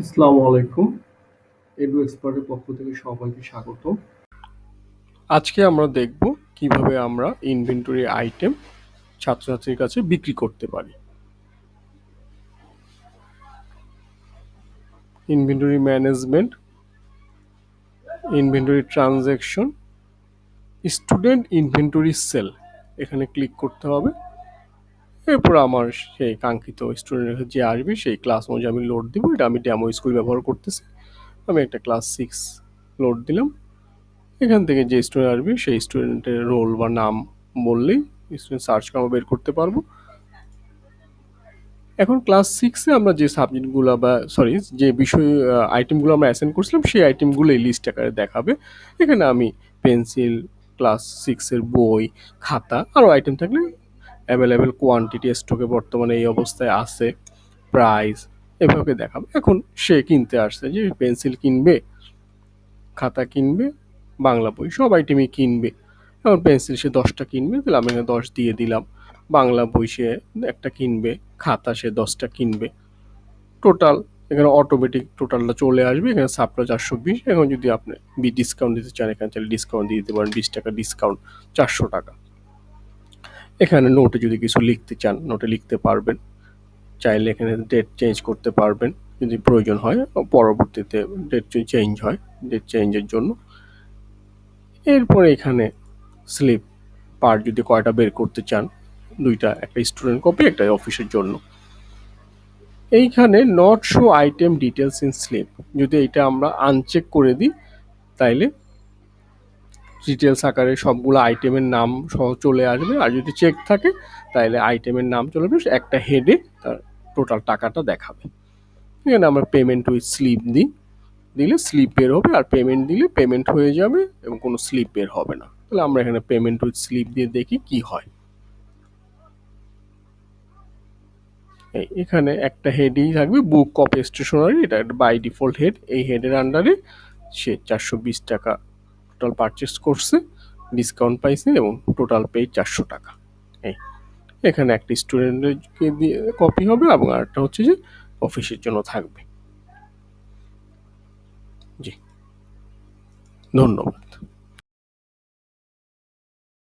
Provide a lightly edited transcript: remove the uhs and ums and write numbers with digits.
আসসালামু আলাইকুম। এডু এক্সপার্টের পক্ষ থেকে সবাইকে স্বাগত। আজকে আমরা দেখব কিভাবে আমরা ইনভেন্টরি আইটেম ছাত্রছাত্রীর কাছে বিক্রি করতে পারি। Inventory management, inventory transaction, student inventory sale, এখানে ক্লিক করতে হবে। এরপর আমার সেই কাঙ্ক্ষিত স্টুডেন্ট যে আসবে সেই ক্লাস অনুযায়ী আমি লোড দিব। এটা আমি ডেমো স্কুল ব্যবহার করতেছি। আমি একটা ক্লাস 6 লোড দিলাম। এখান থেকে যে স্টুডেন্ট আসবে সেই স্টুডেন্টের রোল বা নাম বললেই স্টুডেন্ট সার্চ করে আমরা বের করতে পারবো। এখন ক্লাস 6-এ আমরা যে সাবজেক্টগুলো বা যে বিষয় আইটেমগুলো আমরা অ্যাসাইন করছিলাম সেই আইটেমগুলো এই লিস্ট আকারে দেখাবে। এখানে আমি পেন্সিল, ক্লাস 6-এর বই, খাতা আরও আইটেম থাকলে অ্যাভেলেবেল কোয়ান্টিটি স্টকে বর্তমানে এই অবস্থায় আছে, প্রাইস এভাবে দেখাবে। এখন সে কিনতে আসছে, যে পেন্সিল কিনবে, খাতা কিনবে, বাংলা বই সব আইটেমই কিনবে। এখন পেন্সিল সে 10টা কিনবে, তাহলে আমি এখানে 10 দিয়ে দিলাম। বাংলা বই সে একটা কিনবে, খাতা সে 10টা কিনবে। টোটাল এখানে অটোমেটিক টোটালটা চলে আসবে। এখানে সাপটা 420। এখন যদি আপনি ডিসকাউন্ট দিতে চান, এখানে চাইলে ডিসকাউন্ট দিয়ে দিতে পারেন, 20 টাকা ডিসকাউন্ট, 400 টাকা। এখানে নোটে যদি কিছু লিখতে চান নোটে লিখতে পারবেন, চাইলে এখানে ডেট চেঞ্জ করতে পারবেন যদি প্রয়োজন হয়, পরবর্তীতে ডেট চেঞ্জ হয়, ডেট চেঞ্জের জন্য। এরপরে এখানে স্লিপ পার্ট যদি কয়টা বের করতে চান, 2টা, একটা স্টুডেন্ট কপি, একটা অফিসের জন্য। এইখানে not show item details in slip, যদি এটা আমরা আনচেক করে দিই তাইলে ডিটেলস আকারে সবগুলো আইটেমের নাম সহ চলে আসবে। আর যদি চেক থাকে তাহলে আইটেমের নাম চলে আসবে, একটা হেডে তার টোটাল টাকাটা দেখাবে। এখানে আমরা পেমেন্ট উইথ স্লিপ দিলে স্লিপ বের হবে, আর পেমেন্ট দিলে পেমেন্ট হয়ে যাবে এবং কোনো স্লিপ বের হবে না। তাহলে আমরা এখানে পেমেন্ট উইথ স্লিপ দিয়ে দেখি কি হয়। এখানে একটা হেডই থাকবে, বুক অফ স্টেশনারি, এটা বাই ডিফল্ট হেড। এই হেডের আন্ডারে সে 420 টাকা টোটাল পারচেস করছে, ডিসকাউন্ট পাইছে এবং টোটাল পে 400 টাকা। এখানে একটা স্টুডেন্টকে দিয়ে কপি হবে এবং আরেকটা হচ্ছে যে অফিসের জন্য থাকবে। জি, ধন্যবাদ।